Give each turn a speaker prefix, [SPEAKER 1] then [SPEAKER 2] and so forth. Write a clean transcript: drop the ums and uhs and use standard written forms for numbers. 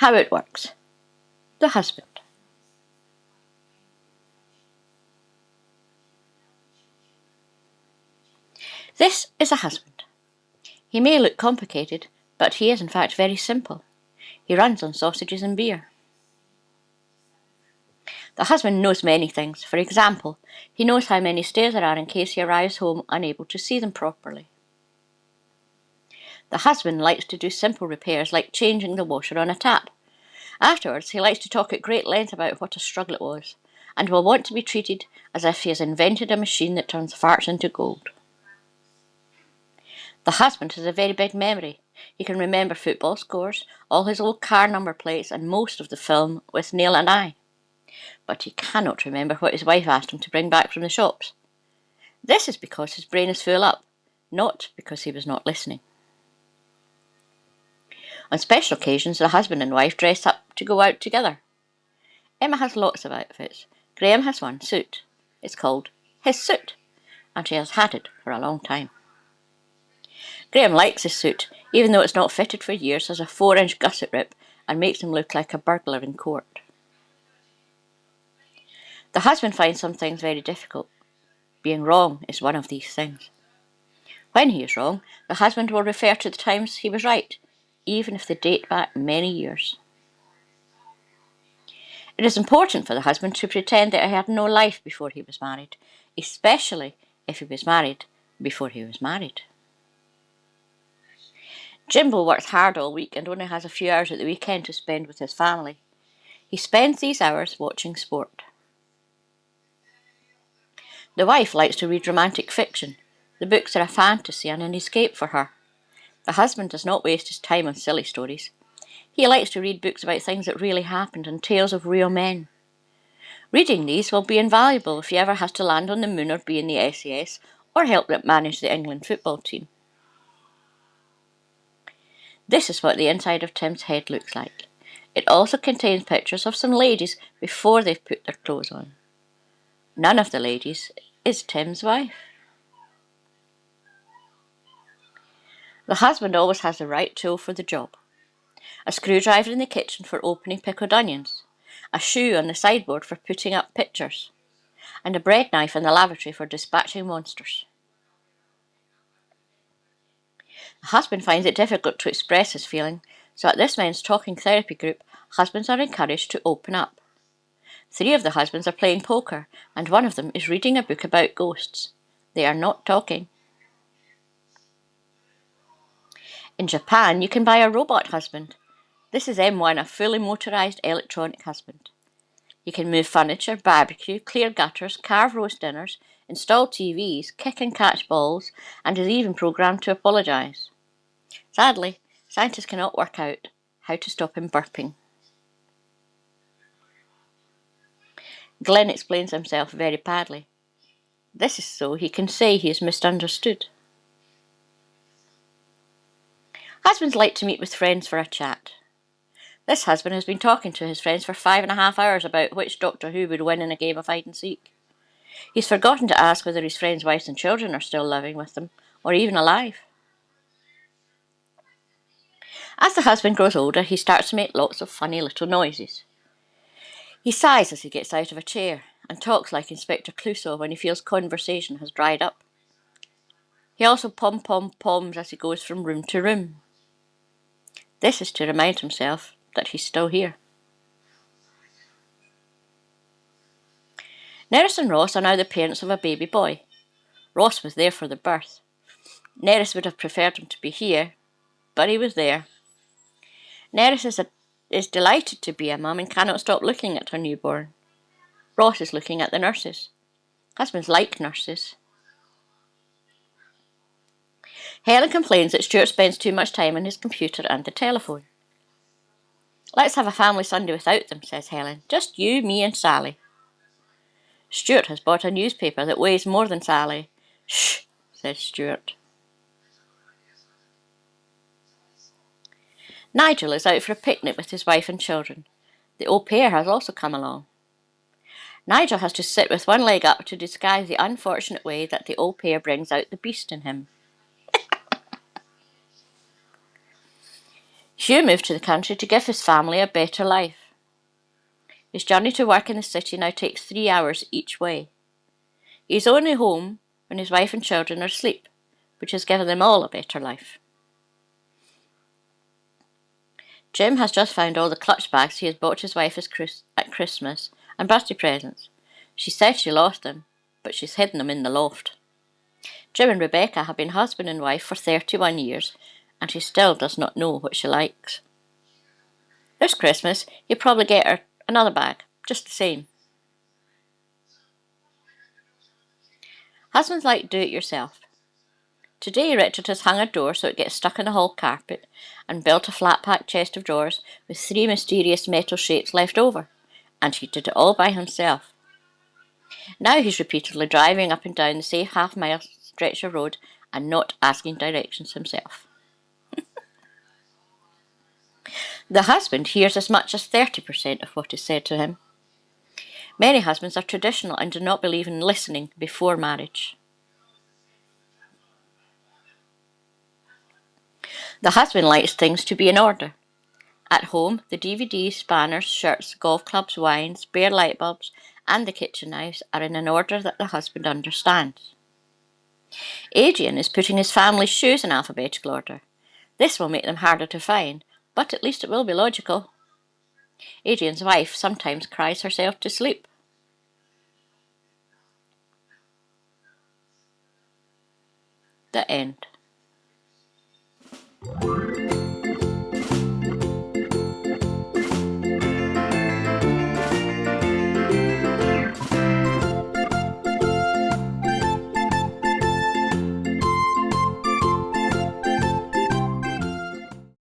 [SPEAKER 1] How it works. The husband. This is a husband. He may look complicated, but he is in fact very simple. He runs on sausages and beer. The husband knows many things. For example, he knows how many stairs there are in case he arrives home unable to see them properly. The husband likes to do simple repairs like changing the washer on a tap. Afterwards, he likes to talk at great length about what a struggle it was, and will want to be treated as if he has invented a machine that turns farts into gold. The husband has a very big memory. He can remember football scores, all his old car number plates, and most of the film with Neil and I. But he cannot remember what his wife asked him to bring back from the shops. This is because his brain is full up, not because he was not listening. On special occasions, the husband and wife dress up to go out together. Emma has lots of outfits. Graham has one suit. It's called his suit, and he has had it for a long time. Graham likes his suit, even though it's not fitted for years, has a 4-inch gusset rip and makes him look like a burglar in court. The husband finds some things very difficult. Being wrong is one of these things. When he is wrong, the husband will refer to the times he was right, even if they date back many years. It is important for the husband to pretend that he had no life before he was married, especially if he was married before he was married. Jimbo works hard all week and only has a few hours at the weekend to spend with his family. He spends these hours watching sport. The wife likes to read romantic fiction. The books are a fantasy and an escape for her. The husband does not waste his time on silly stories. He likes to read books about things that really happened and tales of real men. Reading these will be invaluable if he ever has to land on the moon or be in the SAS or help manage the England football team. This is what the inside of Tim's head looks like. It also contains pictures of some ladies before they've put their clothes on. None of the ladies is Tim's wife. The husband always has the right tool for the job. A screwdriver in the kitchen for opening pickled onions, a shoe on the sideboard for putting up pictures, and a bread knife in the lavatory for dispatching monsters. The husband finds it difficult to express his feeling, so at this men's talking therapy group, husbands are encouraged to open up. 3 of the husbands are playing poker, and one of them is reading a book about ghosts. They are not talking. In Japan, you can buy a robot husband. This is M1, a fully motorised electronic husband. You can move furniture, barbecue, clear gutters, carve roast dinners, install TVs, kick and catch balls, and is even programmed to apologise. Sadly, scientists cannot work out how to stop him burping. Glenn explains himself very badly. This is so he can say he is misunderstood. Husbands like to meet with friends for a chat. This husband has been talking to his friends for 5.5 hours about which Doctor Who would win in a game of hide and seek. He's forgotten to ask whether his friends' wives and children are still living with them, or even alive. As the husband grows older, he starts to make lots of funny little noises. He sighs as he gets out of a chair and talks like Inspector Clouseau when he feels conversation has dried up. He also pom-pom-poms as he goes from room to room. This is to remind himself that he's still here. Nerys and Ross are now the parents of a baby boy. Ross was there for the birth. Nerys would have preferred him to be here, but he was there. Nerys is delighted to be a mum and cannot stop looking at her newborn. Ross is looking at the nurses. Husbands like nurses. Helen complains that Stuart spends too much time on his computer and the telephone. Let's have a family Sunday without them, says Helen. Just you, me and Sally. Stuart has bought a newspaper that weighs more than Sally. Shh, says Stuart. Nigel is out for a picnic with his wife and children. The au pair has also come along. Nigel has to sit with one leg up to disguise the unfortunate way that the au pair brings out the beast in him. Hugh moved to the country to give his family a better life. His journey to work in the city now takes 3 hours each way. He is only home when his wife and children are asleep, which has given them all a better life. Jim has just found all the clutch bags he has bought his wife at Christmas and birthday presents. She said she lost them, but she's hidden them in the loft. Jim and Rebecca have been husband and wife for 31 years, and he still does not know what she likes. This Christmas, he'll probably get her another bag, just the same. Husbands like do-it-yourself. Today Richard has hung a door so it gets stuck in the hall carpet and built a flat-pack chest of drawers with 3 mysterious metal shapes left over, and he did it all by himself. Now he's repeatedly driving up and down the safe half-mile stretch of road and not asking directions himself. The husband hears as much as 30% of what is said to him. Many husbands are traditional and do not believe in listening before marriage. The husband likes things to be in order. At home, the DVDs, spanners, shirts, golf clubs, wines, spare light bulbs, and the kitchen knives are in an order that the husband understands. Adrian is putting his family's shoes in alphabetical order. This will make them harder to find, but at least it will be logical. Adrian's wife sometimes cries herself to sleep. The end.